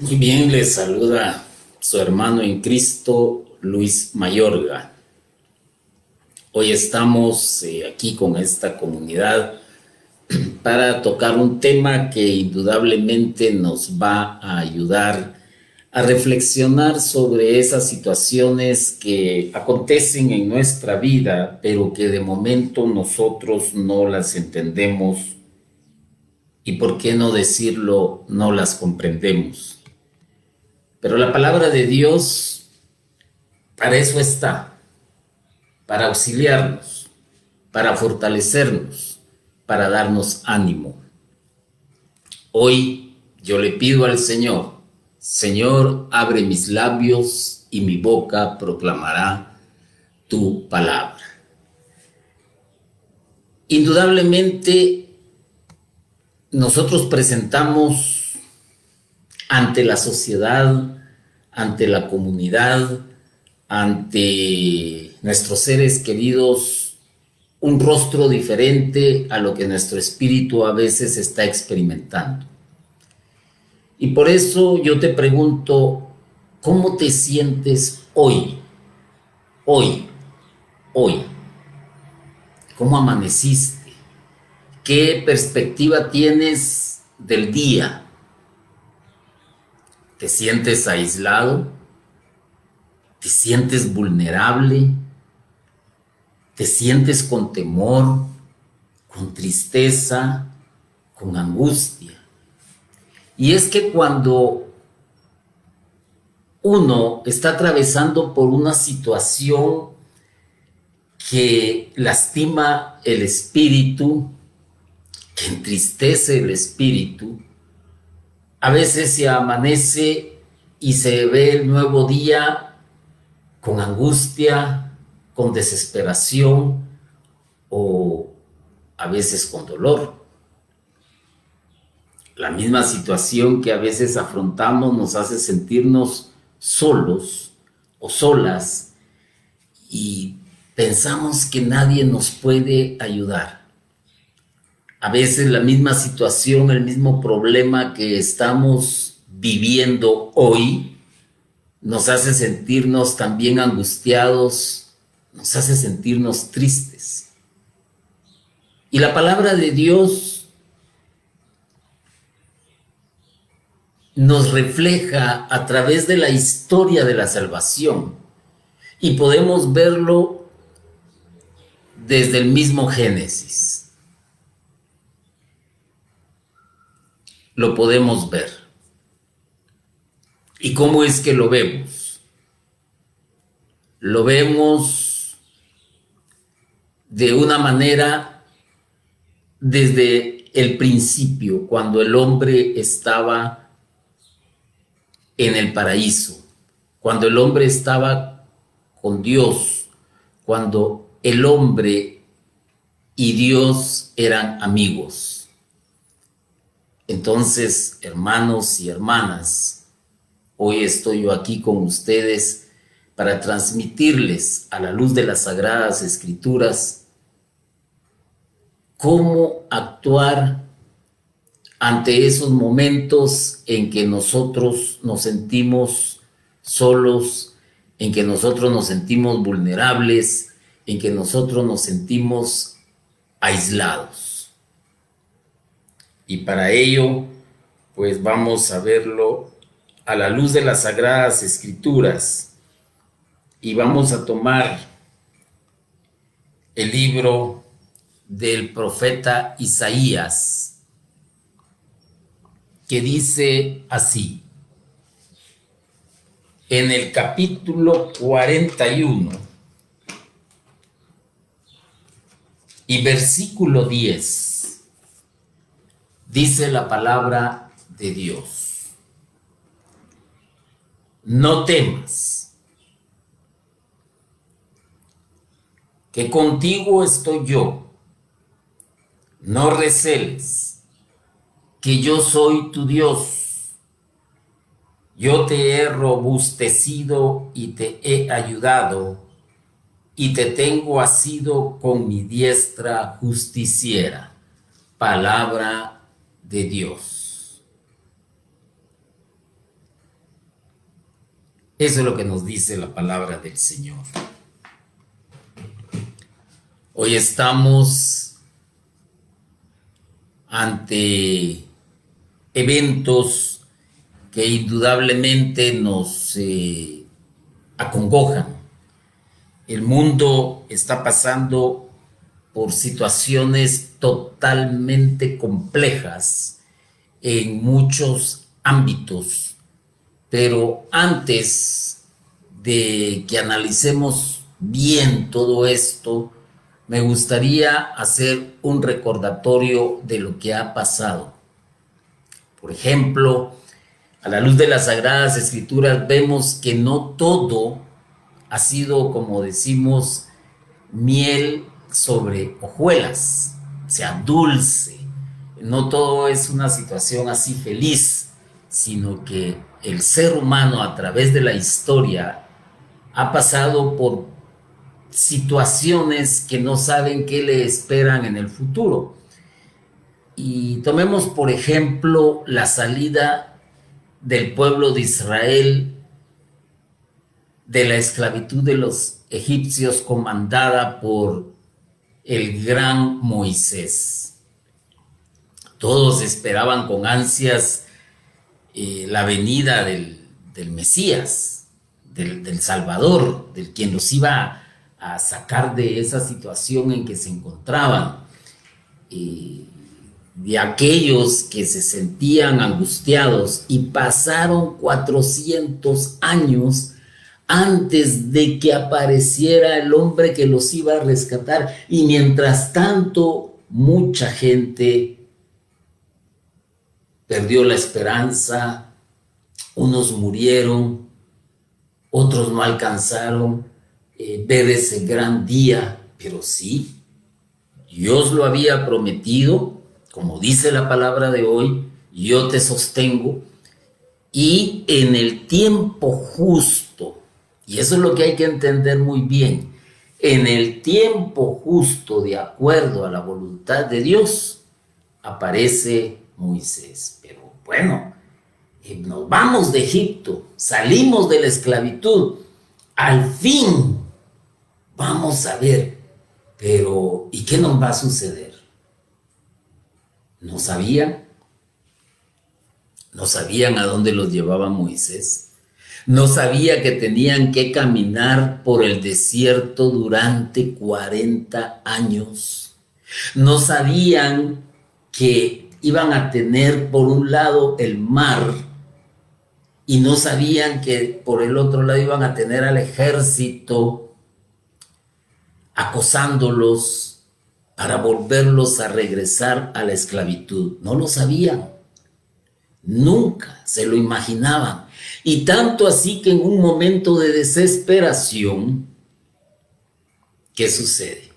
Muy bien, les saluda su hermano en Cristo, Luis Mayorga. Hoy estamos aquí con esta comunidad para tocar un tema que indudablemente nos va a ayudar a reflexionar sobre esas situaciones que acontecen en nuestra vida, pero que de momento nosotros no las entendemos y, por qué no decirlo, no las comprendemos. Pero la palabra de Dios para eso está, para auxiliarnos, para fortalecernos, para darnos ánimo. Hoy yo le pido al Señor: Señor, abre mis labios y mi boca proclamará tu palabra. Indudablemente nosotros presentamos ante la sociedad, ante la comunidad, ante nuestros seres queridos, un rostro diferente a lo que nuestro espíritu a veces está experimentando. Y por eso yo te pregunto: ¿cómo te sientes hoy? Hoy, hoy. ¿Cómo amaneciste? ¿Qué perspectiva tienes del día? ¿Te sientes aislado? ¿Te sientes vulnerable? ¿Te sientes con temor, con tristeza, con angustia? Y es que cuando uno está atravesando por una situación que lastima el espíritu, que entristece el espíritu, a veces se amanece y se ve el nuevo día con angustia, con desesperación o a veces con dolor. La misma situación que a veces afrontamos nos hace sentirnos solos o solas y pensamos que nadie nos puede ayudar. A veces la misma situación, el mismo problema que estamos viviendo hoy nos hace sentirnos también angustiados, nos hace sentirnos tristes. Y la palabra de Dios nos refleja a través de la historia de la salvación y podemos verlo desde el mismo Génesis. Lo podemos ver. ¿Y cómo es que lo vemos? Lo vemos de una manera desde el principio, cuando el hombre estaba en el paraíso, cuando el hombre estaba con Dios, cuando el hombre y Dios eran amigos. Entonces, hermanos y hermanas, hoy estoy yo aquí con ustedes para transmitirles a la luz de las Sagradas Escrituras cómo actuar ante esos momentos en que nosotros nos sentimos solos, en que nosotros nos sentimos vulnerables, en que nosotros nos sentimos aislados. Y para ello, pues vamos a verlo a la luz de las Sagradas Escrituras y vamos a tomar el libro del profeta Isaías, que dice así, en el capítulo 41 y versículo 10, dice la palabra de Dios: no temas, que contigo estoy yo, no receles, que yo soy tu Dios. Yo te he robustecido y te he ayudado, y te tengo asido con mi diestra justiciera. Palabra de Dios. Eso es lo que nos dice la palabra del Señor. Hoy estamos ante eventos que indudablemente nos acongojan. El mundo está pasando por situaciones totalmente complejas en muchos ámbitos, pero antes de que analicemos bien todo esto, me gustaría hacer un recordatorio de lo que ha pasado. Por ejemplo, a la luz de las Sagradas Escrituras vemos que no todo ha sido, como decimos, miel sobre hojuelas, o sea, dulce. No todo es una situación así feliz, sino que el ser humano a través de la historia ha pasado por situaciones que no saben qué le esperan en el futuro. Y tomemos, por ejemplo, la salida del pueblo de Israel de la esclavitud de los egipcios comandada por el gran Moisés. Todos esperaban con ansias la venida del Mesías, del Salvador, del quien los iba a sacar de esa situación en que se encontraban. De aquellos que se sentían angustiados, y pasaron 400 años antes de que apareciera el hombre que los iba a rescatar, y mientras tanto mucha gente perdió la esperanza, unos murieron, otros no alcanzaron ver ese gran día, pero sí, Dios lo había prometido, como dice la palabra de hoy: yo te sostengo, y en el tiempo justo. Y eso es lo que hay que entender muy bien. En el tiempo justo, de acuerdo a la voluntad de Dios, aparece Moisés. Pero bueno, nos vamos de Egipto, salimos de la esclavitud, al fin vamos a ver, pero ¿y qué nos va a suceder? ¿No sabían? ¿No sabían a dónde los llevaba Moisés? ¿No sabía que tenían que caminar por el desierto durante 40 años? ¿No sabían que iban a tener por un lado el mar, y no sabían que por el otro lado iban a tener al ejército acosándolos para volverlos a regresar a la esclavitud? No lo sabían. Nunca se lo imaginaban. Y tanto así que en un momento de desesperación, ¿qué sucede?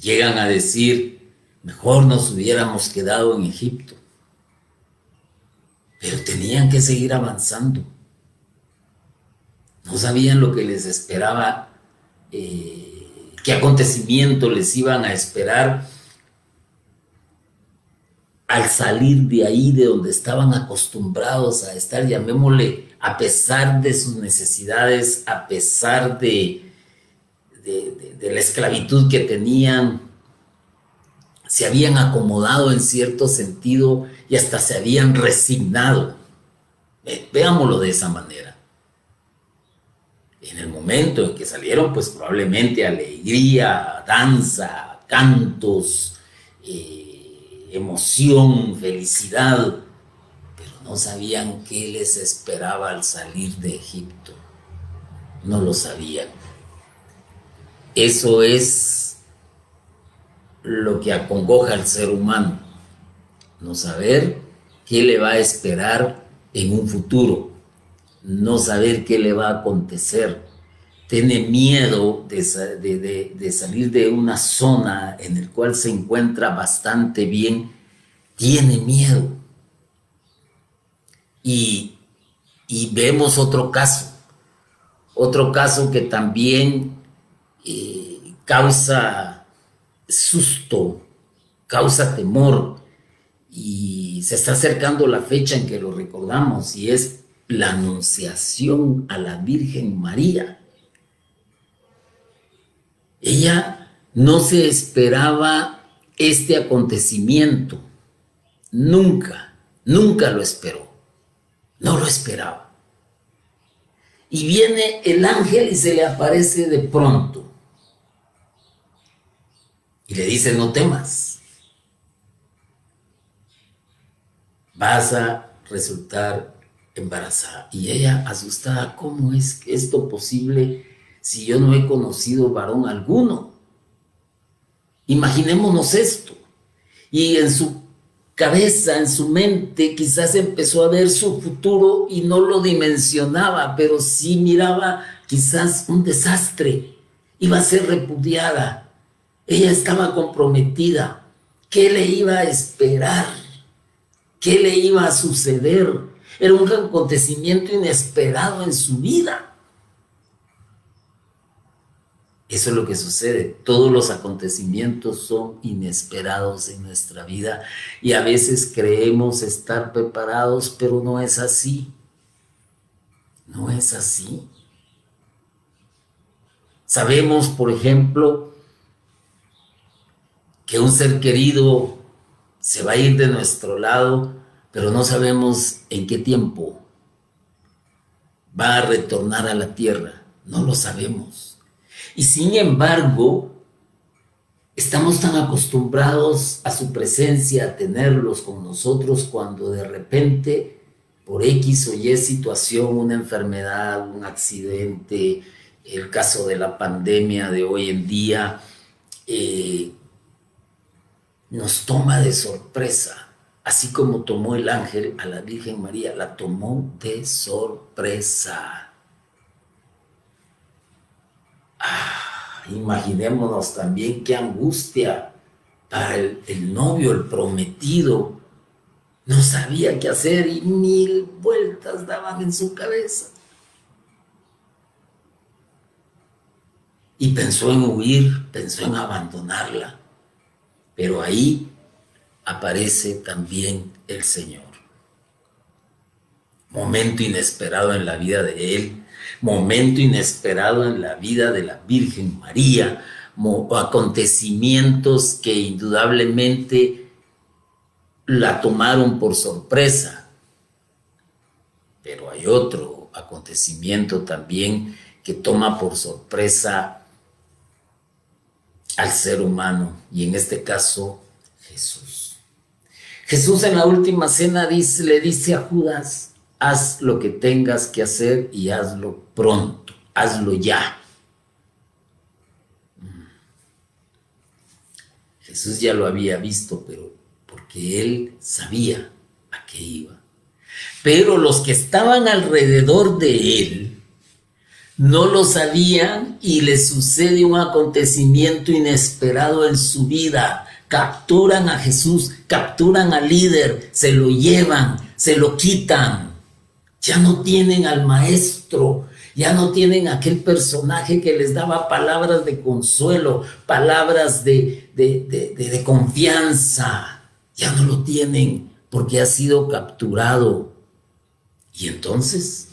Llegan a decir: mejor nos hubiéramos quedado en Egipto. Pero tenían que seguir avanzando. No sabían lo que les esperaba, qué acontecimiento les iban a esperar al salir de ahí, de donde estaban acostumbrados a estar, llamémosle, a pesar de sus necesidades, a pesar de la esclavitud que tenían. Se habían acomodado en cierto sentido y hasta se habían resignado. Veámoslo de esa manera. En el momento en que salieron, pues probablemente alegría, danza, cantos, emoción, felicidad, pero no sabían qué les esperaba al salir de Egipto. No lo sabían. Eso es lo que acongoja al ser humano, no saber qué le va a esperar en un futuro, no saber qué le va a acontecer. Tiene miedo de salir de una zona en la cual se encuentra bastante bien, tiene miedo. Y vemos otro caso que también causa susto, causa temor, y se está acercando la fecha en que lo recordamos, y es la anunciación a la Virgen María. Ella no se esperaba este acontecimiento, nunca lo esperó, no lo esperaba. Y viene el ángel y se le aparece de pronto y le dice: no temas, vas a resultar embarazada. Y ella, asustada: ¿cómo es esto posible si yo no he conocido varón alguno? Imaginémonos esto. Y en su cabeza, en su mente, quizás empezó a ver su futuro y no lo dimensionaba, pero sí miraba quizás un desastre. Iba a ser repudiada. Ella estaba comprometida. ¿Qué le iba a esperar? ¿Qué le iba a suceder? Era un acontecimiento inesperado en su vida. Eso es lo que sucede. Todos los acontecimientos son inesperados en nuestra vida y a veces creemos estar preparados, pero no es así. No es así. Sabemos, por ejemplo, que un ser querido se va a ir de nuestro lado, pero no sabemos en qué tiempo va a retornar a la tierra. No lo sabemos. Y sin embargo, estamos tan acostumbrados a su presencia, a tenerlos con nosotros, cuando de repente, por X o Y situación, una enfermedad, un accidente, el caso de la pandemia de hoy en día, nos toma de sorpresa, así como tomó el ángel a la Virgen María, la tomó de sorpresa. Imaginémonos también qué angustia para el novio, el prometido. No sabía qué hacer y mil vueltas daban en su cabeza. Y pensó en huir, pensó en abandonarla. Pero ahí aparece también el Señor. Momento inesperado en la vida de él, momento inesperado en la vida de la Virgen María, acontecimientos que indudablemente la tomaron por sorpresa. Pero hay otro acontecimiento también que toma por sorpresa al ser humano, y en este caso Jesús. Jesús en la última cena le dice a Judas: haz lo que tengas que hacer y hazlo pronto, hazlo ya. Jesús ya lo había visto, pero porque él sabía a qué iba. Pero los que estaban alrededor de él no lo sabían y le sucede un acontecimiento inesperado en su vida. Capturan a Jesús, capturan al líder, se lo llevan, se lo quitan. Ya no tienen al maestro, ya no tienen aquel personaje que les daba palabras de consuelo, palabras de confianza. Ya no lo tienen porque ha sido capturado. Y entonces,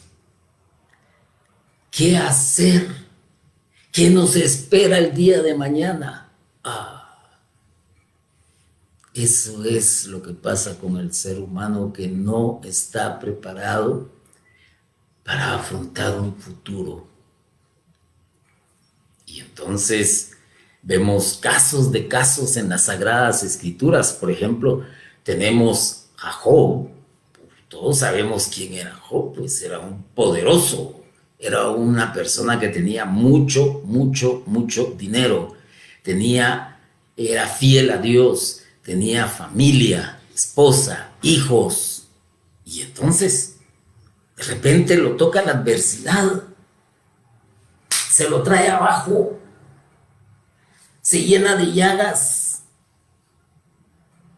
¿qué hacer? ¿Qué nos espera el día de mañana? Eso es lo que pasa con el ser humano, que no está preparado para afrontar un futuro. Y entonces vemos casos en las Sagradas Escrituras. Por ejemplo, tenemos a Job. Todos sabemos quién era Job, pues era un poderoso, era una persona que tenía mucho dinero, era fiel a Dios, tenía familia, esposa, hijos, y entonces de repente lo toca la adversidad, se lo trae abajo, se llena de llagas,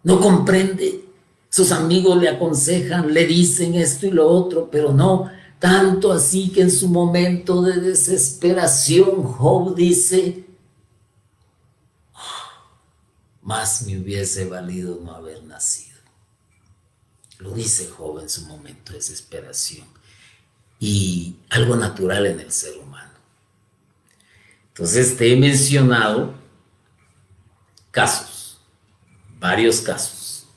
no comprende. Sus amigos le aconsejan, le dicen esto y lo otro, pero no, tanto así que en su momento de desesperación Job dice: más me hubiese valido no haber nacido. Lo dice Job en su momento de desesperación. y algo natural en el ser humano. Entonces te he mencionado casos, varios casos.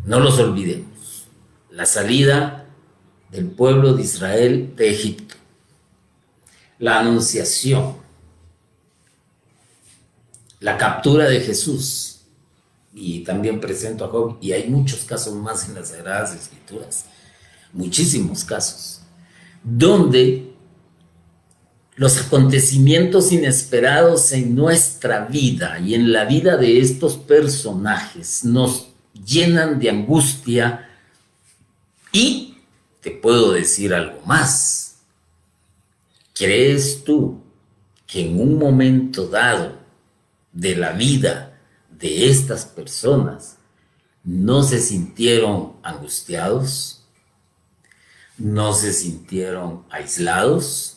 No los olvidemos. La salida del pueblo de Israel de Egipto, la anunciación, la captura de Jesús, y también presento a Job, y hay muchos casos más en las Sagradas Escrituras, muchísimos casos, donde los acontecimientos inesperados en nuestra vida y en la vida de estos personajes nos llenan de angustia. Y te puedo decir algo más. ¿Crees tú que en un momento dado de la vida de estas personas no se sintieron angustiados? ¿No se sintieron aislados?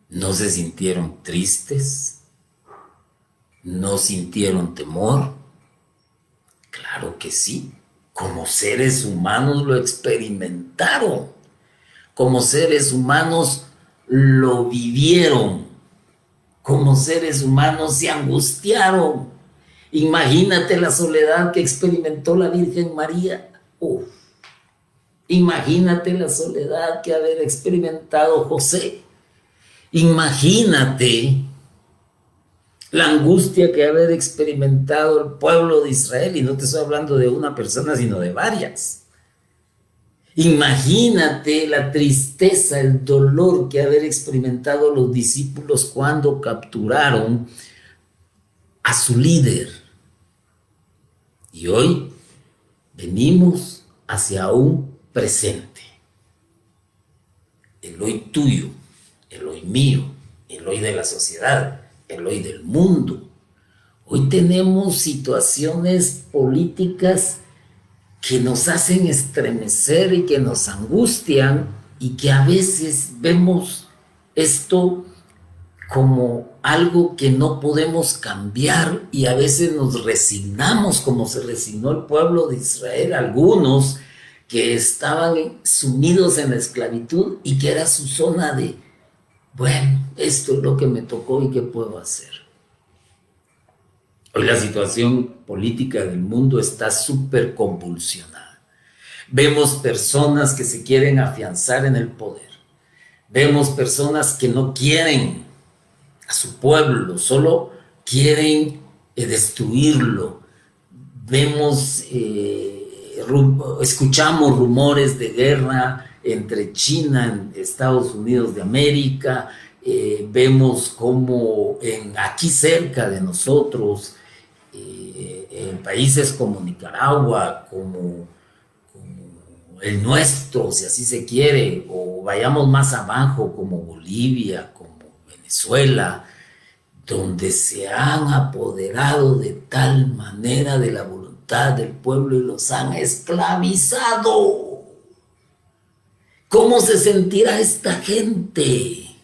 ¿No se sintieron tristes? ¿No sintieron temor? Claro que sí. Como seres humanos lo experimentaron. Como seres humanos lo vivieron. Como seres humanos se angustiaron. Imagínate la soledad que experimentó la Virgen María. Uf. Imagínate la soledad que haber experimentado José. Imagínate la angustia que haber experimentado el pueblo de Israel, y no te estoy hablando de una persona, sino de varias. Imagínate la tristeza, el dolor que haber experimentado los discípulos cuando capturaron a su líder. Y hoy venimos hacia un presente. El hoy tuyo, el hoy mío, el hoy de la sociedad, el hoy del mundo. Hoy tenemos situaciones políticas que nos hacen estremecer y que nos angustian, y que a veces vemos esto como algo que no podemos cambiar, y a veces nos resignamos como se resignó el pueblo de Israel, algunos que estaban sumidos en la esclavitud y que era su zona de, bueno, esto es lo que me tocó y qué puedo hacer. Hoy la situación política del mundo está súper convulsionada. Vemos personas que se quieren afianzar en el poder. Vemos personas que no quieren a su pueblo, solo quieren destruirlo. Vemos, escuchamos rumores de guerra entre China y Estados Unidos de América. Vemos como aquí cerca de nosotros, en países como Nicaragua, como el nuestro, si así se quiere, o vayamos más abajo, como Bolivia, como Venezuela, donde se han apoderado de tal manera de la voluntad del pueblo y los han esclavizado. ¿Cómo se sentirá esta gente?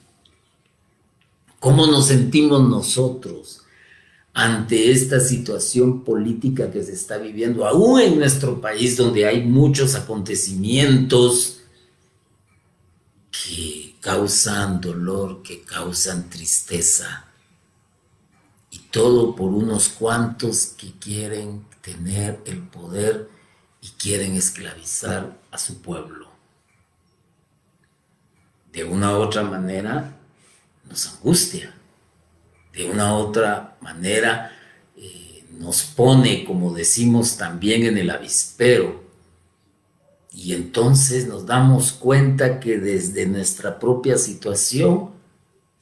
¿Cómo nos sentimos nosotros ante esta situación política que se está viviendo, aún en nuestro país, donde hay muchos acontecimientos que causan dolor, que causan tristeza, y todo por unos cuantos que quieren tener el poder y quieren esclavizar a su pueblo? De una u otra manera nos angustia. De una u otra manera nos pone, como decimos, también en el avispero. Y entonces nos damos cuenta que desde nuestra propia situación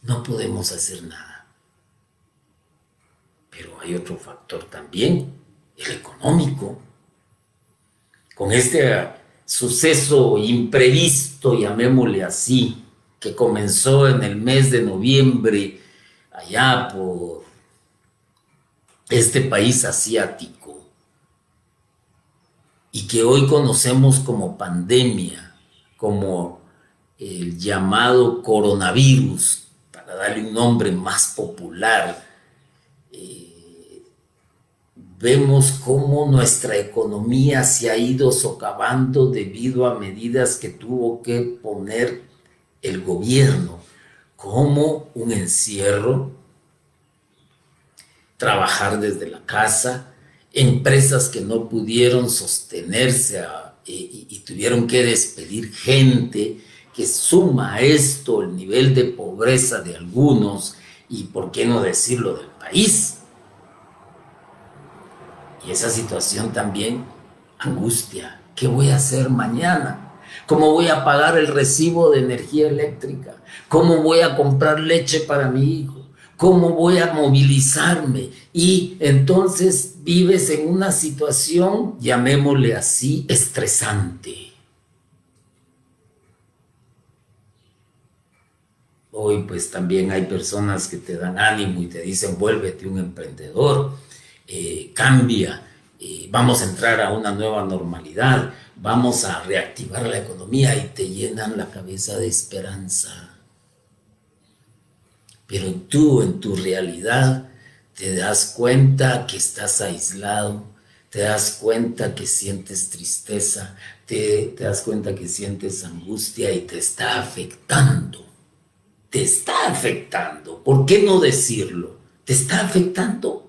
no podemos hacer nada. Pero hay otro factor también, el económico. Con este suceso imprevisto, llamémosle así, que comenzó en el mes de noviembre, allá por este país asiático, y que hoy conocemos como pandemia, como el llamado coronavirus, para darle un nombre más popular. vemos cómo nuestra economía se ha ido socavando debido a medidas que tuvo que poner el gobierno, como un encierro, trabajar desde la casa, empresas que no pudieron sostenerse y tuvieron que despedir gente, que suma a esto el nivel de pobreza de algunos y, por qué no decirlo, del país. Y esa situación también angustia. ¿Qué voy a hacer mañana? ¿Cómo voy a pagar el recibo de energía eléctrica? ¿Cómo voy a comprar leche para mi hijo? ¿Cómo voy a movilizarme? Y entonces vives en una situación, llamémosle así, estresante. Hoy pues también hay personas que te dan ánimo y te dicen vuélvete un emprendedor, cambia, vamos a entrar a una nueva normalidad, vamos a reactivar la economía y te llenan la cabeza de esperanza. Pero tú en tu realidad te das cuenta que estás aislado, te das cuenta que sientes tristeza, te das cuenta que sientes angustia y te está afectando. Te está afectando. ¿Por qué no decirlo? ¿Te está afectando?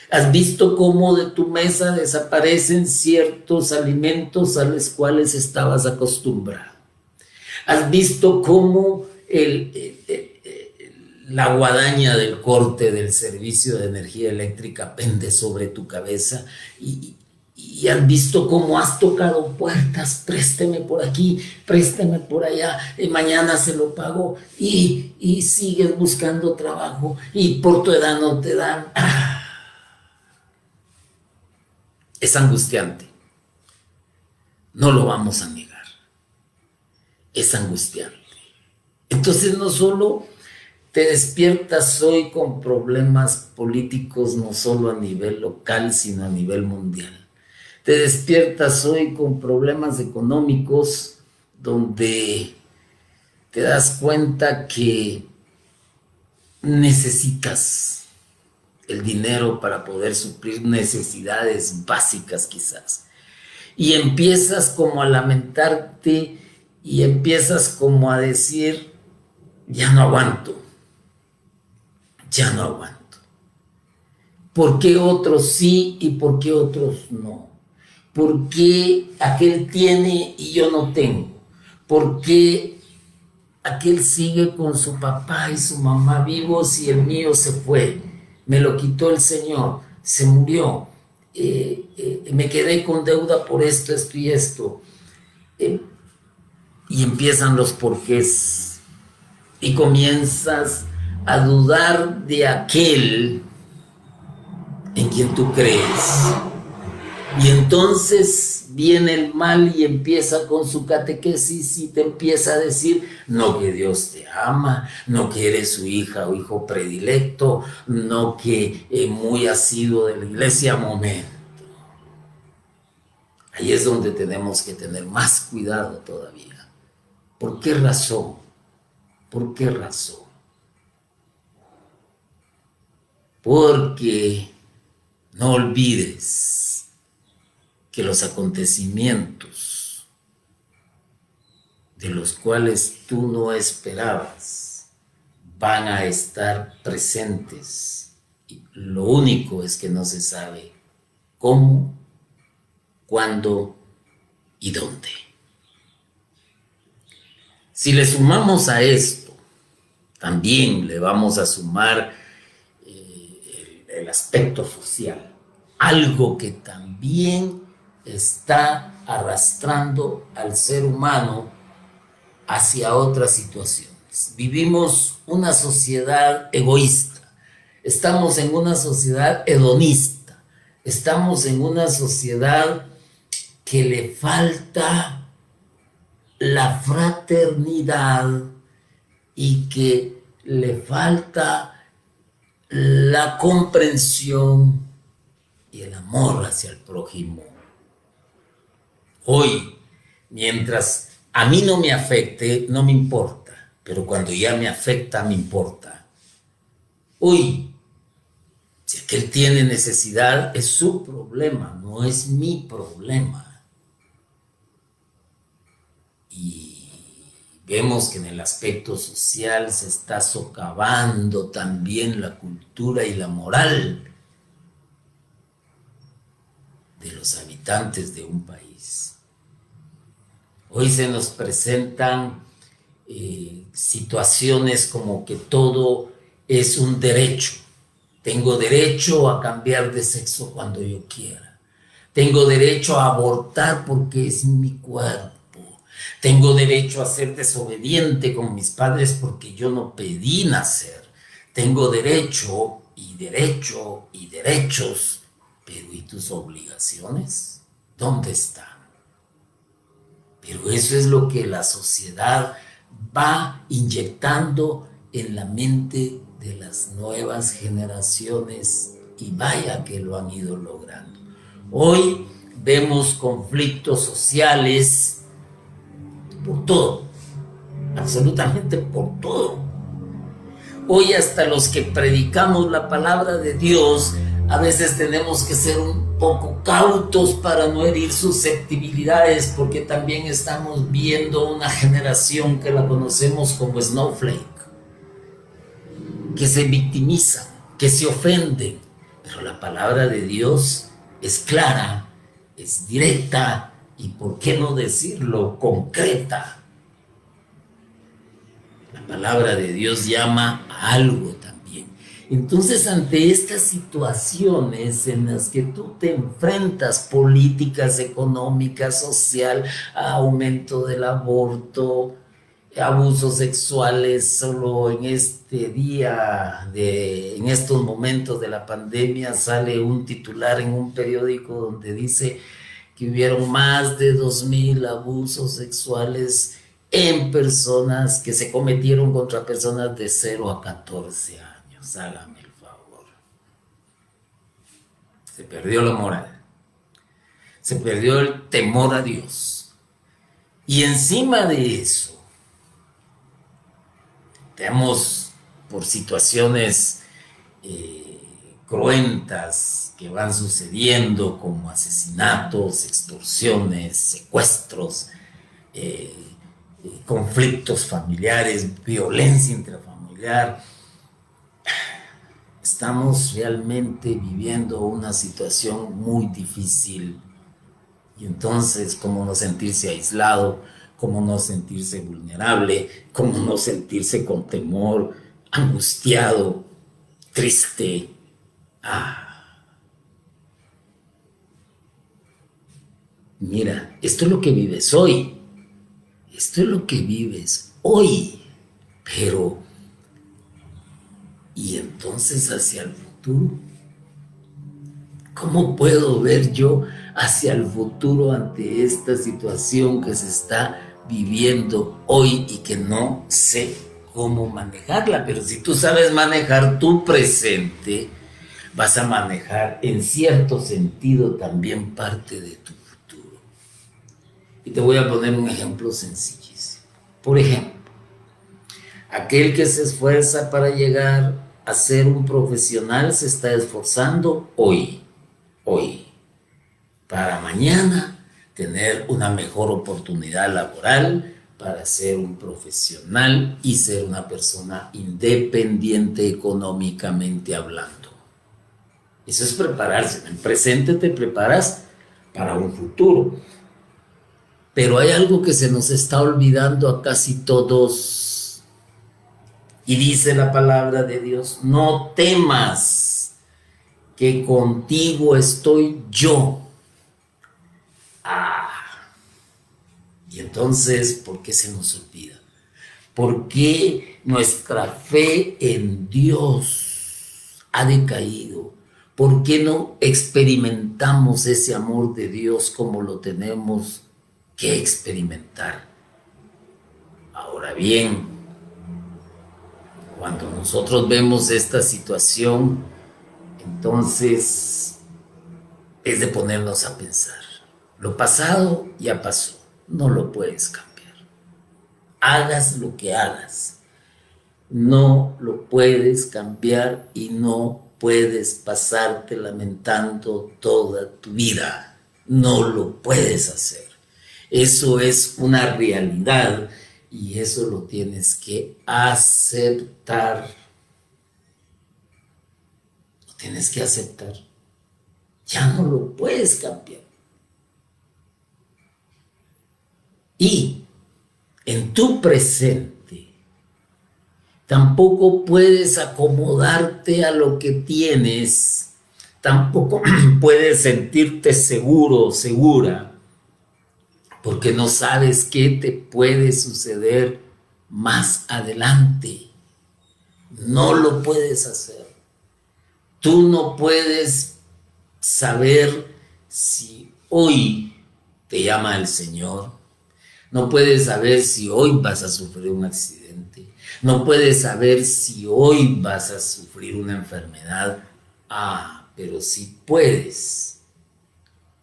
¿Has visto cómo de tu mesa desaparecen ciertos alimentos a los cuales estabas acostumbrado? ¿Has visto cómo la guadaña del corte del servicio de energía eléctrica pende sobre tu cabeza? Y has visto cómo has tocado puertas, présteme por aquí, présteme por allá, y mañana se lo pago, y sigues buscando trabajo, y por tu edad no te dan. Es angustiante, no lo vamos a negar, es angustiante. Entonces no solo te despiertas hoy con problemas políticos, no solo a nivel local, sino a nivel mundial. Te despiertas hoy con problemas económicos donde te das cuenta que necesitas el dinero para poder suplir necesidades básicas quizás. Y empiezas como a lamentarte y empiezas como a decir, ya no aguanto, ya no aguanto. ¿Por qué otros sí y por qué otros no? ¿Por qué aquel tiene y yo no tengo? ¿Por qué aquel sigue con su papá y su mamá vivos y el mío se fue? Me lo quitó el Señor, se murió, me quedé con deuda por esto, esto y esto. Y empiezan los porqués y comienzas a dudar de aquel en quien tú crees. Y entonces viene el mal y empieza con su catequesis y te empieza a decir, no que Dios te ama, no que eres su hija o hijo predilecto, no que muy asiduo de la iglesia. Momento. Ahí es donde tenemos que tener más cuidado todavía. ¿Por qué razón? ¿Por qué razón? Porque no olvides que los acontecimientos de los cuales tú no esperabas van a estar presentes. Y lo único es que no se sabe cómo, cuándo y dónde. Si le sumamos a esto, también le vamos a sumar el aspecto social, algo que también está arrastrando al ser humano hacia otras situaciones. Vivimos una sociedad egoísta, estamos en una sociedad hedonista, estamos en una sociedad que le falta la fraternidad y que le falta la comprensión y el amor hacia el prójimo. Hoy, mientras a mí no me afecte, no me importa, pero cuando ya me afecta, me importa. Uy, si Él tiene necesidad, es su problema, no es mi problema. Y vemos que en el aspecto social se está socavando también la cultura y la moral de los habitantes de un país. Hoy se nos presentan situaciones como que todo es un derecho. Tengo derecho a cambiar de sexo cuando yo quiera. Tengo derecho a abortar porque es mi cuerpo. Tengo derecho a ser desobediente con mis padres porque yo no pedí nacer. Tengo derecho y derecho y derechos. Pero ¿y tus obligaciones? ¿Dónde están? Pero eso es lo que la sociedad va inyectando en la mente de las nuevas generaciones y vaya que lo han ido logrando. Hoy vemos conflictos sociales por todo, absolutamente por todo. Hoy hasta los que predicamos la palabra de Dios a veces tenemos que ser un poco cautos para no herir susceptibilidades, porque también estamos viendo una generación que la conocemos como snowflake, que se victimizan, que se ofenden, pero la palabra de Dios es clara, es directa y, ¿por qué no decirlo?, concreta. La palabra de Dios llama a algo también. Entonces, ante estas situaciones en las que tú te enfrentas, políticas, económicas, social, aumento del aborto, abusos sexuales, solo en este día, en estos momentos de la pandemia, sale un titular en un periódico donde dice que hubieron más de 2,000 abusos sexuales en personas que se cometieron contra personas de 0 a 14 años. Hágame el favor. Se perdió la moral. Se perdió el temor a Dios. Y encima de eso, tenemos por situaciones cruentas que van sucediendo, como asesinatos, extorsiones, secuestros, conflictos familiares, violencia intrafamiliar. Estamos realmente viviendo una situación muy difícil. Y entonces, ¿cómo no sentirse aislado? ¿Cómo no sentirse vulnerable? ¿Cómo no sentirse con temor, angustiado, triste? Mira, esto es lo que vives hoy. Esto es lo que vives hoy. Pero, ¿y entonces hacia el futuro? ¿Cómo puedo ver yo hacia el futuro ante esta situación que se está viviendo hoy y que no sé cómo manejarla? Pero si tú sabes manejar tu presente, vas a manejar en cierto sentido también parte de tu futuro. Y te voy a poner un ejemplo sencillo. Por ejemplo, aquel que se esfuerza para llegar a ser un profesional se está esforzando hoy, para mañana tener una mejor oportunidad laboral, para ser un profesional y ser una persona independiente económicamente hablando. Eso es prepararse. En el presente te preparas para un futuro. Pero hay algo que se nos está olvidando a casi todos. Y dice la palabra de Dios: no temas, que contigo estoy yo. Y entonces, ¿por qué se nos olvida? ¿Por qué nuestra fe en Dios ha decaído? ¿Por qué no experimentamos ese amor de Dios como lo tenemos que experimentar? Ahora bien, cuando nosotros vemos esta situación, entonces es de ponernos a pensar. Lo pasado ya pasó, no lo puedes cambiar. Hagas lo que hagas, no lo puedes cambiar y no puedes pasarte lamentando toda tu vida. No lo puedes hacer. Eso es una realidad y eso lo tienes que aceptar. Lo tienes que aceptar. Ya no lo puedes cambiar. Y en tu presente tampoco puedes acomodarte a lo que tienes. Tampoco puedes sentirte seguro o segura porque no sabes qué te puede suceder más adelante. No lo puedes hacer. Tú no puedes saber si hoy te llama el Señor. No puedes saber si hoy vas a sufrir un accidente. No puedes saber si hoy vas a sufrir una enfermedad. Pero sí puedes.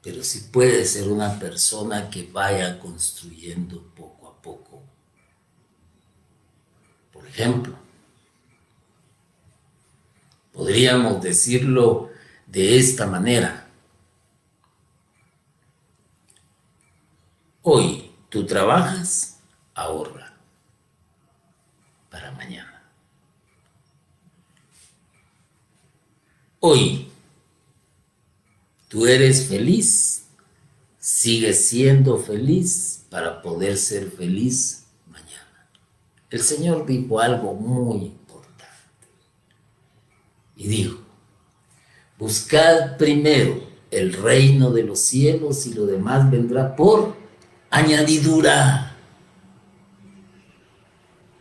Pero sí puedes ser una persona que vaya construyendo poco a poco. Por ejemplo, podríamos decirlo de esta manera. Hoy tú trabajas, ahorra para mañana. Hoy tú eres feliz, sigue siendo feliz para poder ser feliz mañana. El Señor dijo algo muy importante y dijo: buscad primero el reino de los cielos y lo demás vendrá por añadidura.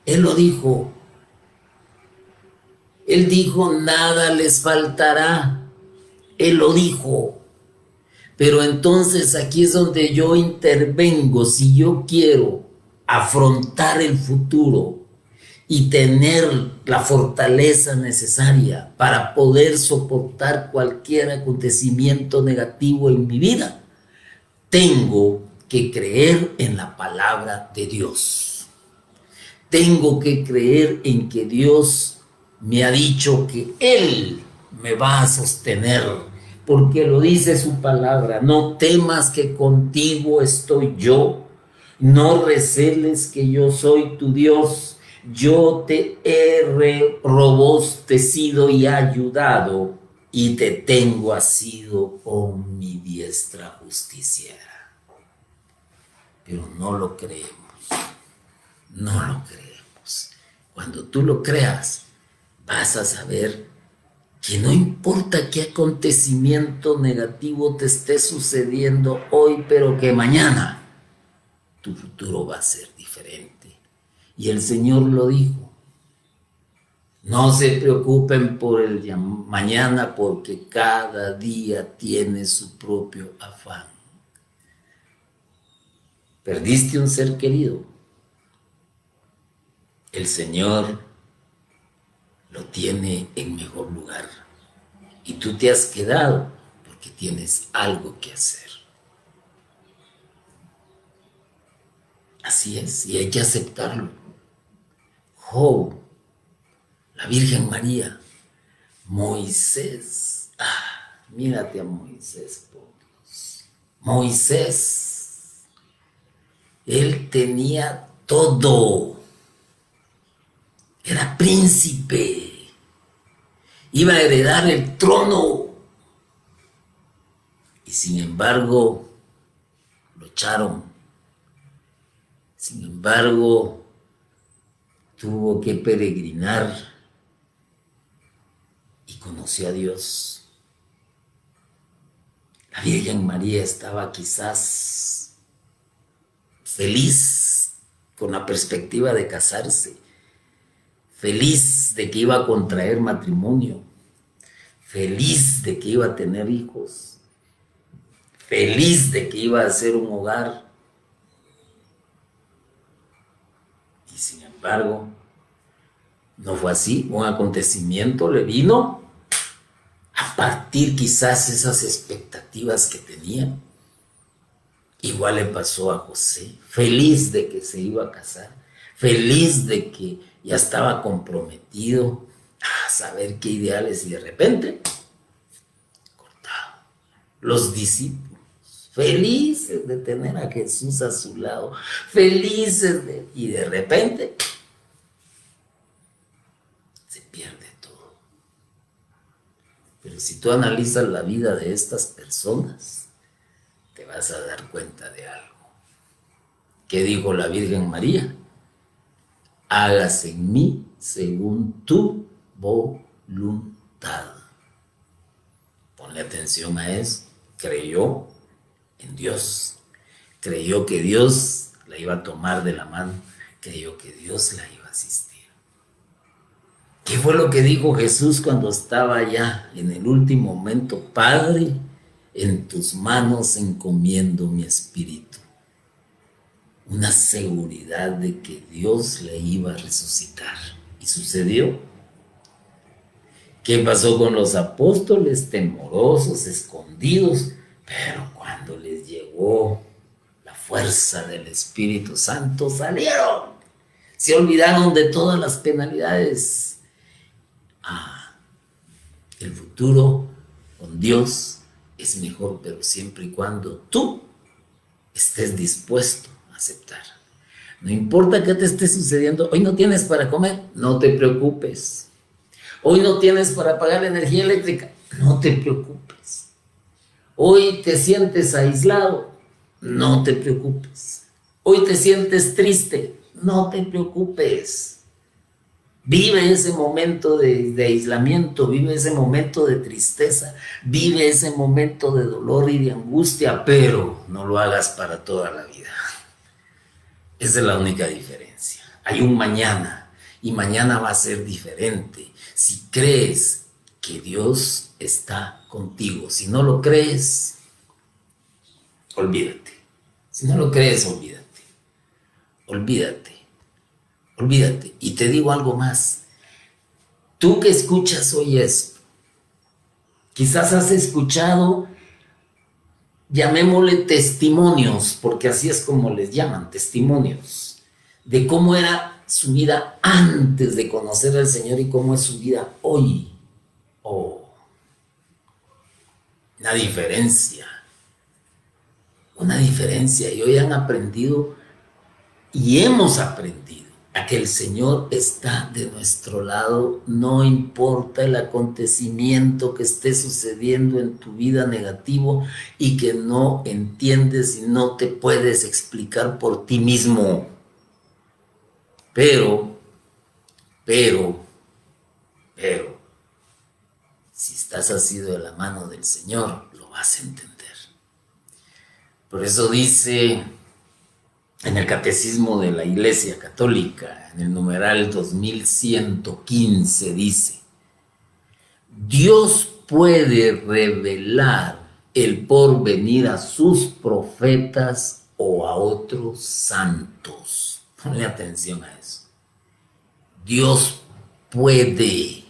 Él lo dijo. Él dijo: nada les faltará. Él lo dijo. Pero entonces aquí es donde yo intervengo. Si yo quiero afrontar el futuro y tener la fortaleza necesaria para poder soportar cualquier acontecimiento negativo en mi vida, tengo que creer en la palabra de Dios. Tengo que creer en que Dios me ha dicho que Él me va a sostener, porque lo dice su palabra: no temas que contigo estoy yo, no receles que yo soy tu Dios, yo te he robustecido y ayudado, y te tengo asido con mi diestra justiciera. Pero no lo creemos, no lo creemos. Cuando tú lo creas, vas a saber que no importa qué acontecimiento negativo te esté sucediendo hoy, pero que mañana tu futuro va a ser diferente. Y el Señor lo dijo: no se preocupen por el mañana, porque cada día tiene su propio afán. Perdiste un ser querido. El Señor lo tiene en mejor lugar. Y tú te has quedado porque tienes algo que hacer. Así es, y hay que aceptarlo. Job, la Virgen María, Moisés. Mírate a Moisés, por Dios. Moisés, él tenía todo. Era príncipe. Iba a heredar el trono. Y sin embargo, lo echaron. Sin embargo, tuvo que peregrinar y conoció a Dios. La Virgen María estaba quizás feliz con la perspectiva de casarse, feliz de que iba a contraer matrimonio, feliz de que iba a tener hijos, feliz de que iba a hacer un hogar. Y sin embargo, no fue así. Un acontecimiento le vino a partir quizás esas expectativas que tenía. Igual le pasó a José, feliz de que se iba a casar, feliz de que ya estaba comprometido, a saber qué ideales, y de repente, cortado. Los discípulos, felices de tener a Jesús a su lado, y de repente se pierde todo. Pero si tú analizas la vida de estas personas, te vas a dar cuenta de algo. ¿Qué dijo la Virgen María? Hágase en mí según tu voluntad. Ponle atención a eso. Creyó en Dios. Creyó que Dios la iba a tomar de la mano. Creyó que Dios la iba a asistir. ¿Qué fue lo que dijo Jesús cuando estaba ya en el último momento? Padre, en tus manos encomiendo mi espíritu. Una seguridad de que Dios le iba a resucitar. Y sucedió. ¿Qué pasó con los apóstoles? Temorosos, escondidos, pero cuando les llegó la fuerza del Espíritu Santo, salieron. Se olvidaron de todas las penalidades. El futuro con Dios es mejor, pero siempre y cuando tú estés dispuesto a aceptar. No importa qué te esté sucediendo. Hoy no tienes para comer, no te preocupes. Hoy no tienes para pagar la energía eléctrica, no te preocupes. Hoy te sientes aislado, no te preocupes. Hoy te sientes triste, no te preocupes. Vive ese momento de aislamiento, vive ese momento de tristeza, vive ese momento de dolor y de angustia, pero no lo hagas para toda la vida. Esa es la única diferencia. Hay un mañana y mañana va a ser diferente. Si crees que Dios está contigo, si no lo crees, olvídate. Si no lo crees, olvídate. Olvídate. Olvídate. Y te digo algo más. Tú que escuchas hoy esto, quizás has escuchado, llamémosle testimonios, porque así es como les llaman, testimonios, de cómo era su vida antes de conocer al Señor y cómo es su vida hoy. Oh, una diferencia. Y hoy han aprendido y hemos aprendido a que el Señor está de nuestro lado, no importa el acontecimiento que esté sucediendo en tu vida negativo y que no entiendes y no te puedes explicar por ti mismo. Pero, si estás asido de la mano del Señor, lo vas a entender. Por eso dice en el Catecismo de la Iglesia Católica, en el numeral 2115, dice: Dios puede revelar el porvenir a sus profetas o a otros santos. Ponle atención a eso. Dios puede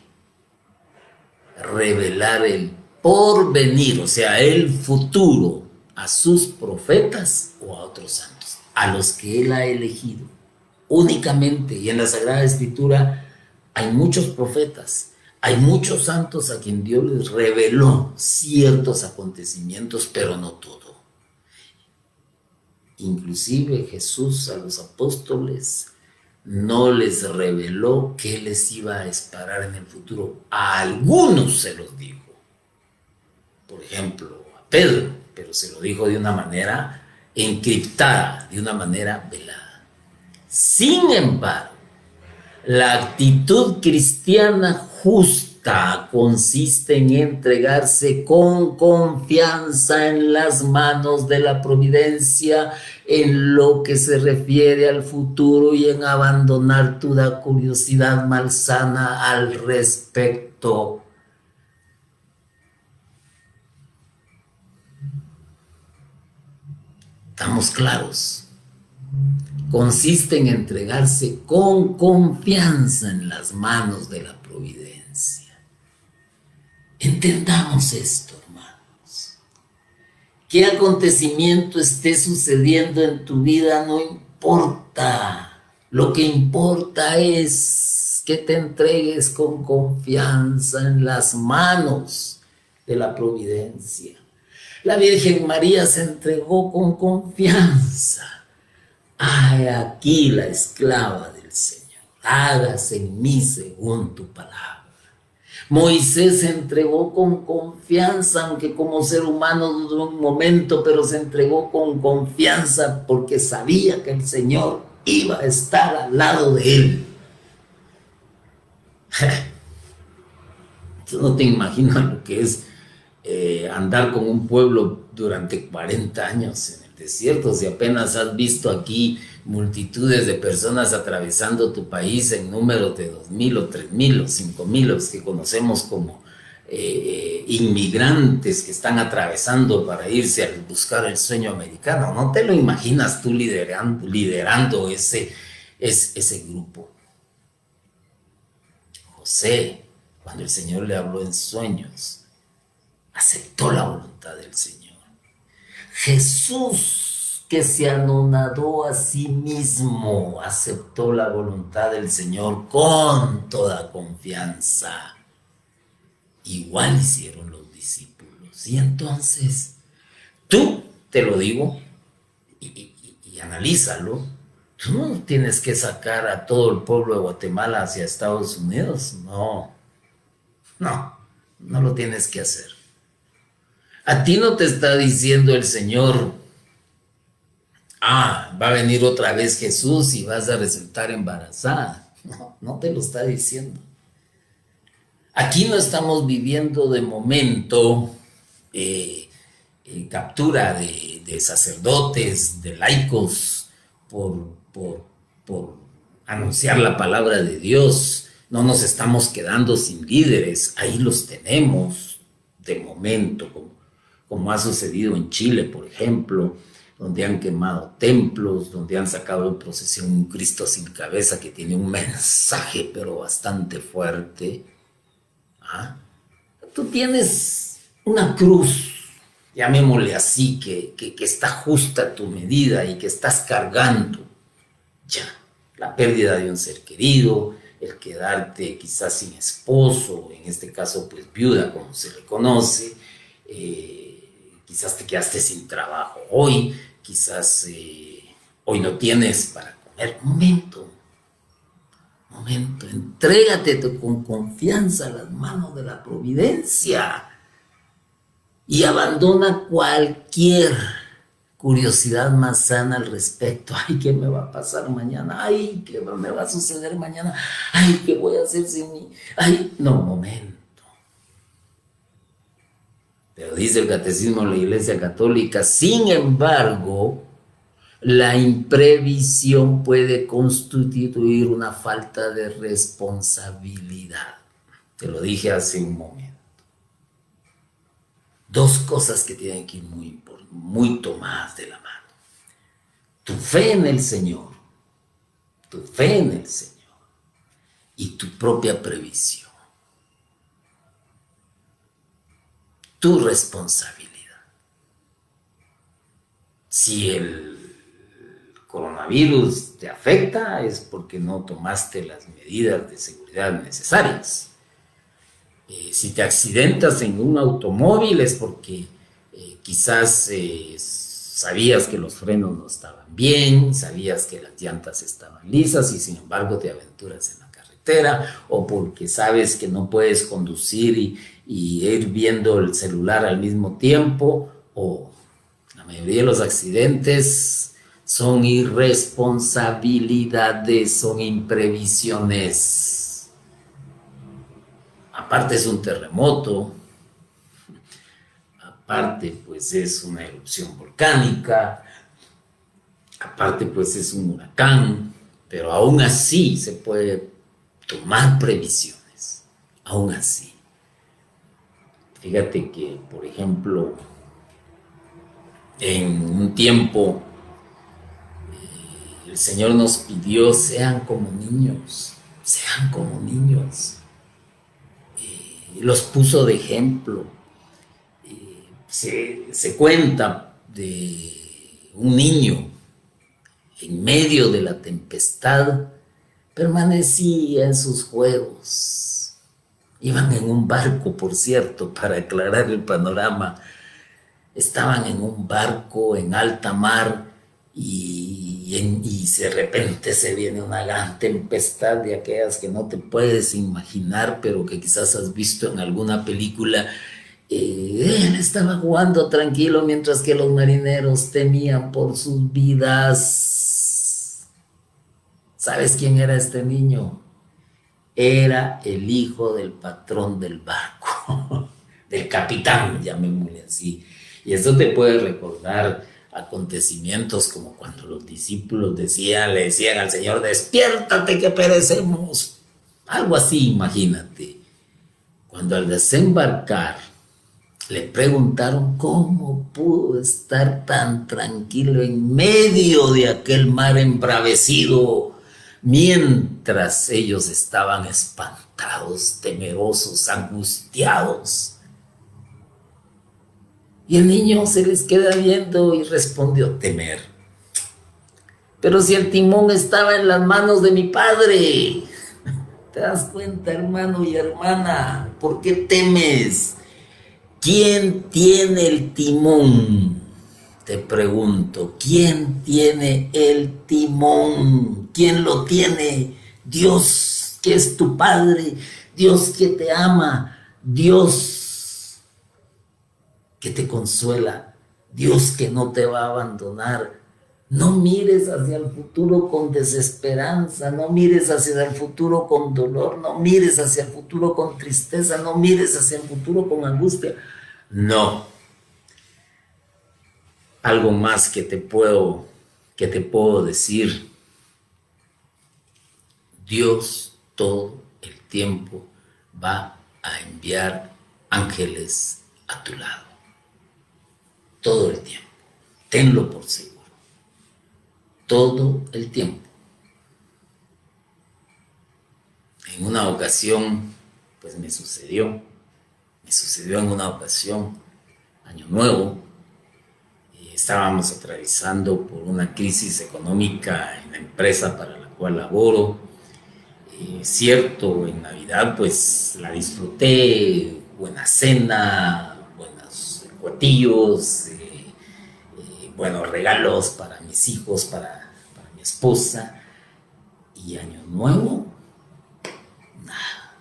revelar el porvenir, o sea, el futuro, a sus profetas o a otros santos, a los que Él ha elegido únicamente. Y en la Sagrada Escritura hay muchos profetas, hay muchos santos a quien Dios les reveló ciertos acontecimientos, pero no todo. Inclusive Jesús a los apóstoles no les reveló qué les iba a esperar en el futuro. A algunos se los dijo. Por ejemplo, a Pedro, pero se lo dijo de una manera encriptada, de una manera velada. Sin embargo, la actitud cristiana justa consiste en entregarse con confianza en las manos de la providencia en lo que se refiere al futuro y en abandonar toda curiosidad malsana al respecto. ¿Estamos claros? Consiste en entregarse con confianza en las manos de la providencia. Entendamos esto, hermanos. ¿Qué acontecimiento esté sucediendo en tu vida? No importa. Lo que importa es que te entregues con confianza en las manos de la providencia. La Virgen María se entregó con confianza. Ay, aquí la esclava del Señor, hágase en mí según tu palabra. Moisés se entregó con confianza, aunque como ser humano dudó un momento, pero se entregó con confianza porque sabía que el Señor iba a estar al lado de él. Tú no te imaginas lo que es andar con un pueblo durante 40 años en el desierto. Si apenas has visto aquí multitudes de personas atravesando tu país en números de 2.000 o 3.000 o 5.000, los que conocemos como inmigrantes que están atravesando para irse a buscar el sueño americano. No te lo imaginas tú liderando ese grupo. José, cuando el Señor le habló en sueños, aceptó la voluntad del Señor. Jesús, que se anonadó a sí mismo, aceptó la voluntad del Señor con toda confianza. Igual hicieron los discípulos. Y entonces, tú, te lo digo, y analízalo, tú no tienes que sacar a todo el pueblo de Guatemala hacia Estados Unidos. No lo tienes que hacer. A ti no te está diciendo el Señor, va a venir otra vez Jesús y vas a resultar embarazada. No te lo está diciendo. Aquí no estamos viviendo de momento captura de sacerdotes, de laicos, por anunciar la palabra de Dios. No nos estamos quedando sin líderes, ahí los tenemos de momento, como ha sucedido en Chile, por ejemplo, donde han quemado templos, donde han sacado en procesión un Cristo sin cabeza que tiene un mensaje pero bastante fuerte. Tú tienes una cruz, llamémosle así, que está justa a tu medida y que estás cargando ya. La pérdida de un ser querido, el quedarte quizás sin esposo, en este caso pues viuda como se le conoce, quizás te quedaste sin trabajo hoy, quizás hoy no tienes para comer. Momento, entrégate con confianza a las manos de la providencia y abandona cualquier curiosidad más sana al respecto. Ay, ¿qué me va a pasar mañana? Ay, ¿qué me va a suceder mañana? Ay, ¿qué voy a hacer sin mí? Ay, no, momento. Pero dice el Catecismo de la Iglesia Católica, sin embargo, la imprevisión puede constituir una falta de responsabilidad. Te lo dije hace un momento. Dos cosas que tienen que ir muy tomadas de la mano. Tu fe en el Señor, y tu propia previsión. Tu responsabilidad. Si el coronavirus te afecta es porque no tomaste las medidas de seguridad necesarias. Si te accidentas en un automóvil es porque quizás sabías que los frenos no estaban bien, sabías que las llantas estaban lisas y sin embargo te aventuras en la carretera, o porque sabes que no puedes conducir y ir viendo el celular al mismo tiempo, o la mayoría de los accidentes son irresponsabilidades, son imprevisiones. Aparte es un terremoto, aparte pues es una erupción volcánica, aparte pues es un huracán, pero aún así se puede tomar previsiones, aún así. Fíjate que, por ejemplo, en un tiempo el Señor nos pidió, sean como niños, los puso de ejemplo. Se cuenta de un niño en medio de la tempestad permanecía en sus juegos. Iban en un barco, por cierto, para aclarar el panorama. Estaban en un barco en alta mar y de repente se viene una gran tempestad de aquellas que no te puedes imaginar, pero que quizás has visto en alguna película. Él estaba jugando tranquilo mientras que los marineros temían por sus vidas. ¿Sabes quién era este niño? Era el hijo del patrón del barco, del capitán, llamémosle así. Y esto te puede recordar acontecimientos como cuando los discípulos le decían al Señor, despiértate que perecemos. Algo así, imagínate. Cuando al desembarcar le preguntaron cómo pudo estar tan tranquilo en medio de aquel mar embravecido, mientras ellos estaban espantados, temerosos, angustiados. Y el niño se les queda viendo y respondió, temer. Pero si el timón estaba en las manos de mi padre. ¿Te das cuenta, hermano y hermana? ¿Por qué temes? ¿Quién tiene el timón? Te pregunto, ¿quién tiene el timón? ¿Quién lo tiene? Dios, que es tu Padre, Dios que te ama, Dios que te consuela, Dios que no te va a abandonar. No mires hacia el futuro con desesperanza, no mires hacia el futuro con dolor, no mires hacia el futuro con tristeza, no mires hacia el futuro con angustia. No. Algo más que te puedo decir. Dios todo el tiempo va a enviar ángeles a tu lado. Todo el tiempo. Tenlo por seguro. Todo el tiempo. En una ocasión, pues me sucedió en una ocasión, Año Nuevo, estábamos atravesando por una crisis económica en la empresa para la cual laboro. Cierto, en Navidad pues la disfruté, buena cena, buenos cuatillos, buenos regalos para mis hijos, para mi esposa. Y Año Nuevo, nada.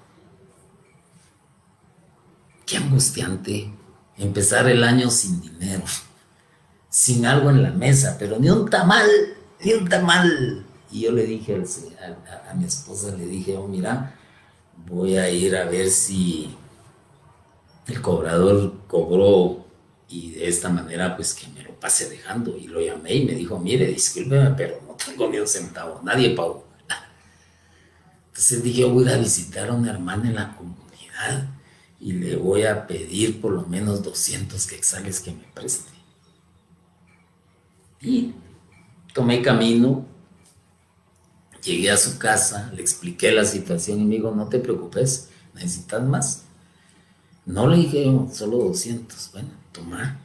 Qué angustiante empezar el año sin dinero, sin algo en la mesa, pero ni un tamal, ni un tamal. Y yo le dije a mi esposa, le dije, oh, mira, voy a ir a ver si el cobrador cobró y de esta manera pues que me lo pase dejando. Y lo llamé y me dijo, mire, discúlpeme, pero no tengo ni un centavo, nadie pagó. Entonces dije, voy a ir a visitar a una hermana en la comunidad y le voy a pedir por lo menos 200 quetzales que me preste. Y tomé camino, llegué a su casa, le expliqué la situación y me dijo, no te preocupes, ¿necesitas más? No, le dije yo, solo 200. Bueno, toma.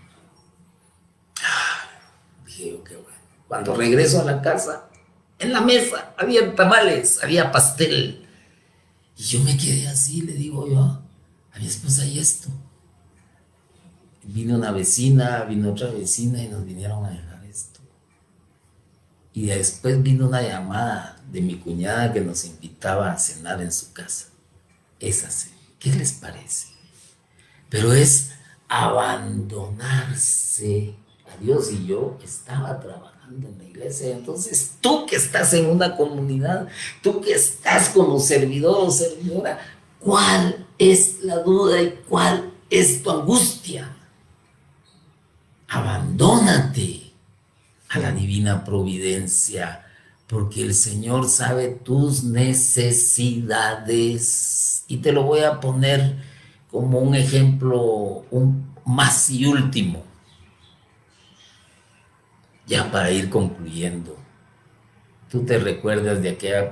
Dije yo, qué bueno. Cuando regreso a la casa, en la mesa había tamales, había pastel. Y yo me quedé así, le digo yo a mi esposa, ¿y esto? Vino una vecina, vino otra vecina y nos vinieron a dejar esto. Y después vino una llamada de mi cuñada que nos invitaba a cenar en su casa. Es así. ¿Qué les parece? Pero es abandonarse a Dios. Y yo estaba trabajando en la iglesia. Entonces, tú que estás en una comunidad, tú que estás como servidor o servidora, ¿cuál es la duda y cuál es tu angustia? Abandónate a la divina providencia, porque el Señor sabe tus necesidades. Y te lo voy a poner como un ejemplo, un más y último, ya para ir concluyendo. Tú te recuerdas de aquella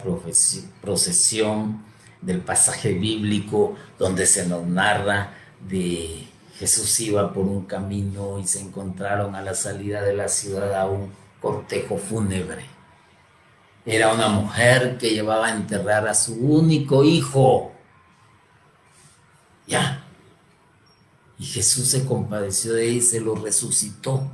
procesión del pasaje bíblico donde se nos narra de Jesús iba por un camino y se encontraron a la salida de la ciudad a un cortejo fúnebre. Era una mujer que llevaba a enterrar a su único hijo. Ya. Y Jesús se compadeció de ella y se lo resucitó.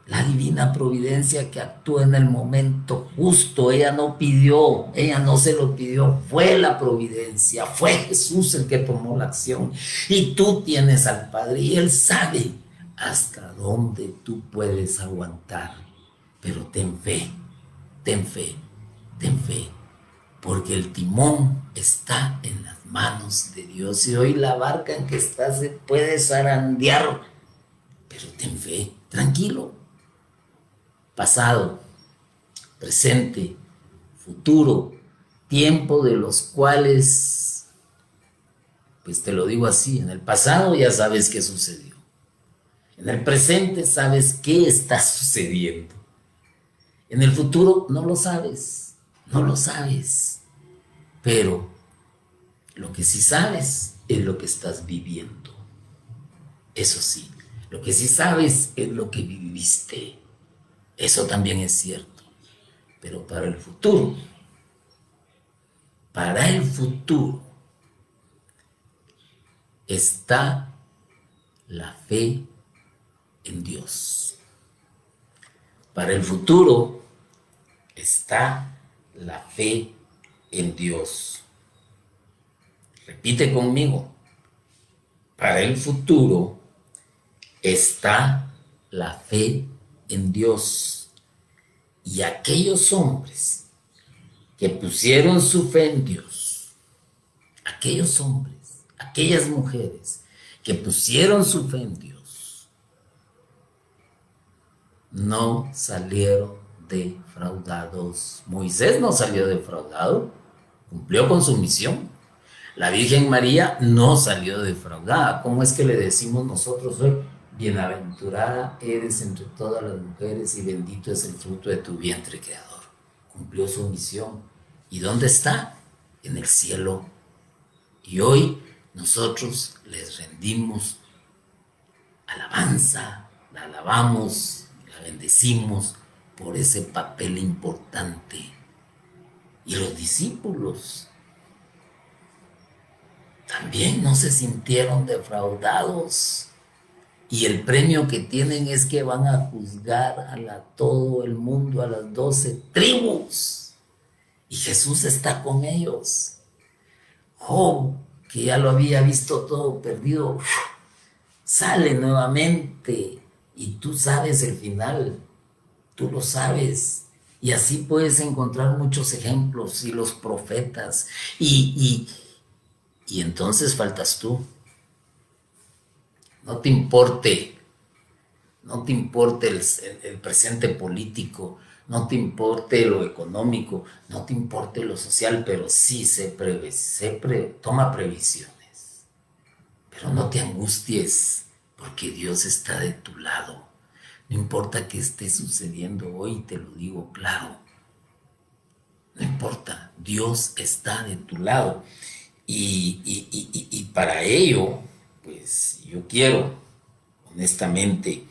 La divina providencia que actúa en el momento justo. Ella no pidió, ella no se lo pidió, fue la providencia, fue Jesús el que tomó la acción. Y tú tienes al Padre y Él sabe hasta dónde tú puedes aguantar. Pero ten fe, ten fe, ten fe, porque el timón está en las manos de Dios y hoy la barca en que estás se puede zarandear, pero ten fe, tranquilo. Pasado, presente, futuro, tiempo de los cuales, pues te lo digo así, en el pasado ya sabes qué sucedió. En el presente sabes qué está sucediendo. En el futuro no lo sabes, no lo sabes. Pero lo que sí sabes es lo que estás viviendo. Eso sí, lo que sí sabes es lo que viviste. Eso también es cierto. Pero para el futuro está la fe en Dios. Para el futuro está la fe en Dios. Repite conmigo. Para el futuro está la fe en Dios. Y aquellos hombres que pusieron su fe en Dios, aquellos hombres, aquellas mujeres que pusieron su fe en Dios, no salieron defraudados. Moisés no salió defraudado, cumplió con su misión. La Virgen María no salió defraudada. ¿Cómo es que le decimos nosotros hoy? Bienaventurada eres entre todas las mujeres y bendito es el fruto de tu vientre, Creador. Cumplió su misión. ¿Y dónde está? En el cielo. Y hoy nosotros les rendimos alabanza, la alabamos, la bendecimos por ese papel importante. Y los discípulos también no se sintieron defraudados. Y el premio que tienen es que van a juzgar a todo el mundo, a las 12 tribus. Y Jesús está con ellos. Job, que ya lo había visto todo perdido, sale nuevamente. Y tú sabes el final, tú lo sabes. Y así puedes encontrar muchos ejemplos y los profetas. Y entonces faltas tú. No te importe el presente político, no te importe lo económico, no te importe lo social, pero sí toma previsiones. Pero no te angusties, porque Dios está de tu lado. No importa qué esté sucediendo hoy, te lo digo claro. No importa, Dios está de tu lado. Y para ello, pues yo quiero, honestamente,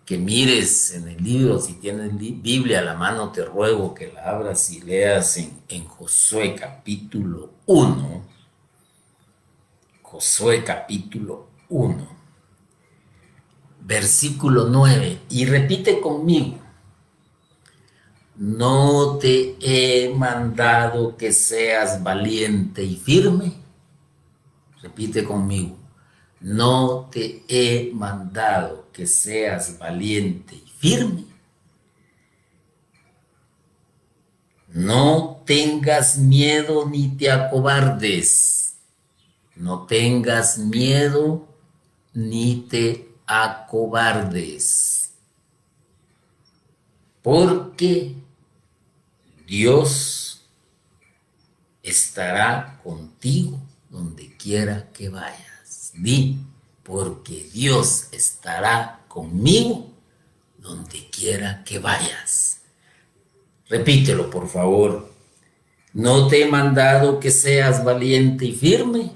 que mires en el libro, si tienes Biblia a la mano, te ruego que la abras y leas en Josué capítulo 1. Josué capítulo 1, versículo 9. Y repite conmigo. ¿No te he mandado que seas valiente y firme? Repite conmigo. No te he mandado que seas valiente y firme. No tengas miedo ni te acobardes. No tengas miedo ni te acobardes. Porque Dios estará contigo donde quiera que vayas. Di, porque Dios estará conmigo donde quiera que vayas. Repítelo, por favor. No te he mandado que seas valiente y firme.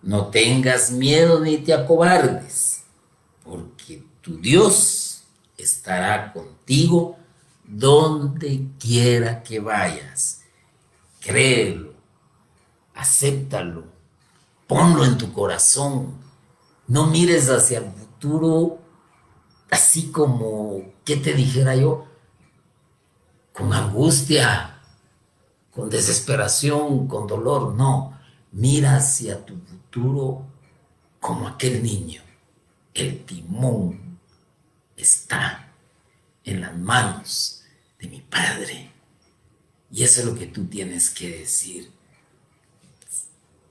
No tengas miedo ni te acobardes, porque tu Dios estará contigo donde quiera que vayas. Créelo, acéptalo, ponlo en tu corazón. No mires hacia el futuro así como, ¿qué te dijera yo? Con angustia, con desesperación, con dolor. No, mira hacia tu futuro como aquel niño. El timón está en las manos de mi Padre. Y eso es lo que tú tienes que decir.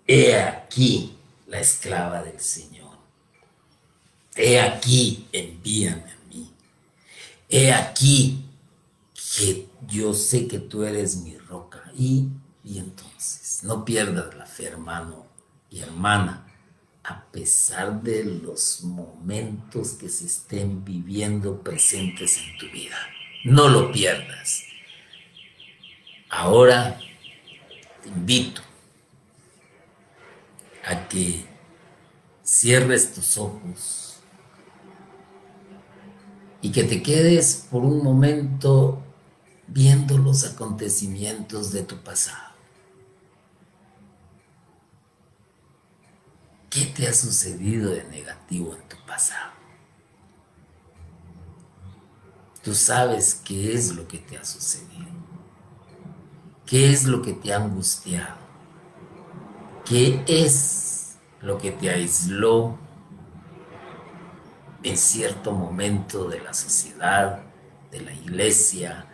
He aquí la esclava del Señor. He aquí, envíame a mí. He aquí que yo sé que tú eres mi roca. Y entonces, no pierdas la fe, hermano y hermana, a pesar de los momentos que se estén viviendo presentes en tu vida. No lo pierdas. Ahora te invito a que cierres tus ojos y que te quedes por un momento viendo los acontecimientos de tu pasado. ¿Qué te ha sucedido de negativo en tu pasado? Tú sabes qué es lo que te ha sucedido, qué es lo que te ha angustiado, qué es lo que te aisló en cierto momento de la sociedad, de la iglesia,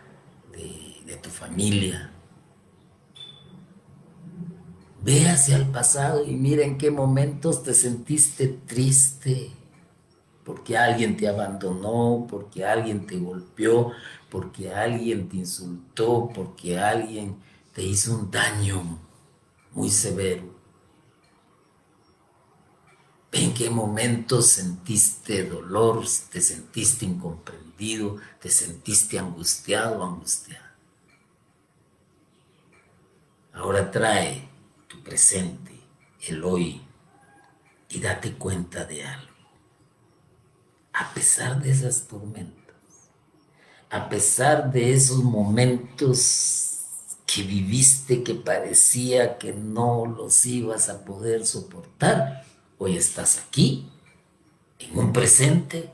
de tu familia. Ve hacia el pasado y mira en qué momentos te sentiste triste, porque alguien te abandonó, porque alguien te golpeó, porque alguien te insultó, porque alguien te hizo un daño muy severo. Ve en qué momentos sentiste dolor, te sentiste incomprendido, te sentiste angustiado o angustiada. Ahora trae tu presente, el hoy, y date cuenta de algo. A pesar de esas tormentas, a pesar de esos momentos que viviste que parecía que no los ibas a poder soportar, hoy estás aquí, en un presente,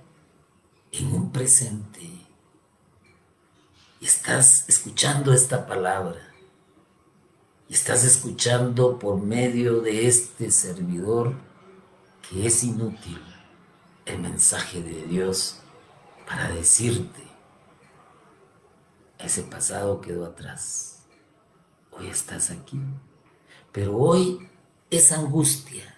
y estás escuchando esta palabra, y estás escuchando por medio de este servidor que es inútil el mensaje de Dios para decirte, ese pasado quedó atrás, hoy estás aquí, pero hoy esa angustia,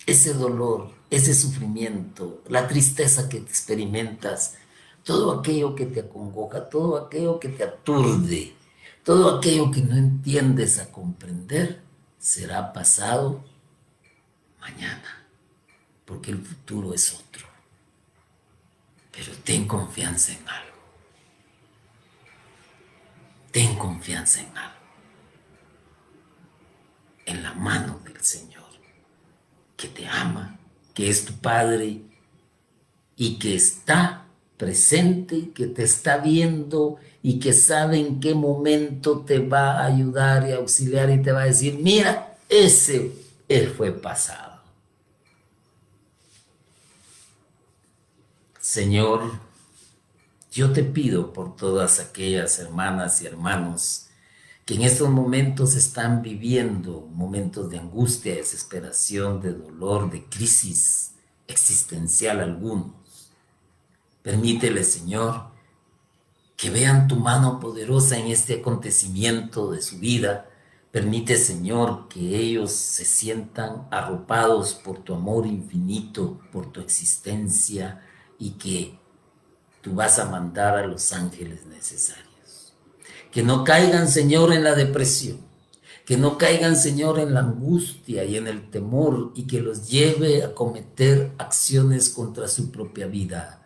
ese dolor, ese sufrimiento, la tristeza que experimentas, todo aquello que te acongoja, todo aquello que te aturde, todo aquello que no entiendes a comprender, será pasado mañana, porque el futuro es otro. Pero ten confianza en algo. Ten confianza en algo. En la mano del Señor, que te ama, que es tu Padre y que está presente, que te está viendo y que sabe en qué momento te va a ayudar y auxiliar y te va a decir, mira, él fue pasado. Señor, yo te pido por todas aquellas hermanas y hermanos que en estos momentos están viviendo momentos de angustia, desesperación, de dolor, de crisis existencial algunos. Permítele, Señor, que vean tu mano poderosa en este acontecimiento de su vida. Permite, Señor, que ellos se sientan arropados por tu amor infinito, por tu existencia, y que tú vas a mandar a los ángeles necesarios. Que no caigan, Señor, en la depresión, que no caigan, Señor, en la angustia y en el temor, y que los lleve a cometer acciones contra su propia vida,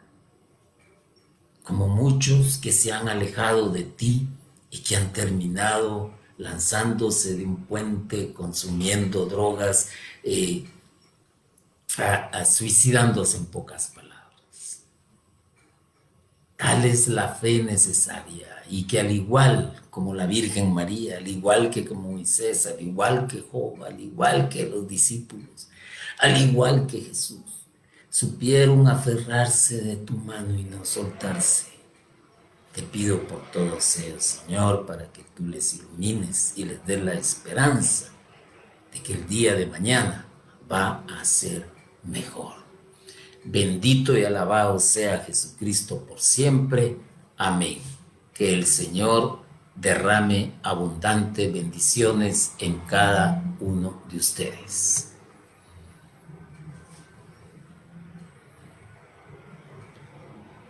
como muchos que se han alejado de ti y que han terminado lanzándose de un puente, consumiendo drogas, suicidándose en pocas palabras. dales la fe necesaria y que al igual como la Virgen María, al igual que como Moisés, al igual que Job, al igual que los discípulos, al igual que Jesús, supieron aferrarse de tu mano y no soltarse. Te pido por todos ellos, Señor, para que tú les ilumines y les des la esperanza de que el día de mañana va a ser mejor. Bendito y alabado sea Jesucristo por siempre. Amén. Que el Señor derrame abundantes bendiciones en cada uno de ustedes.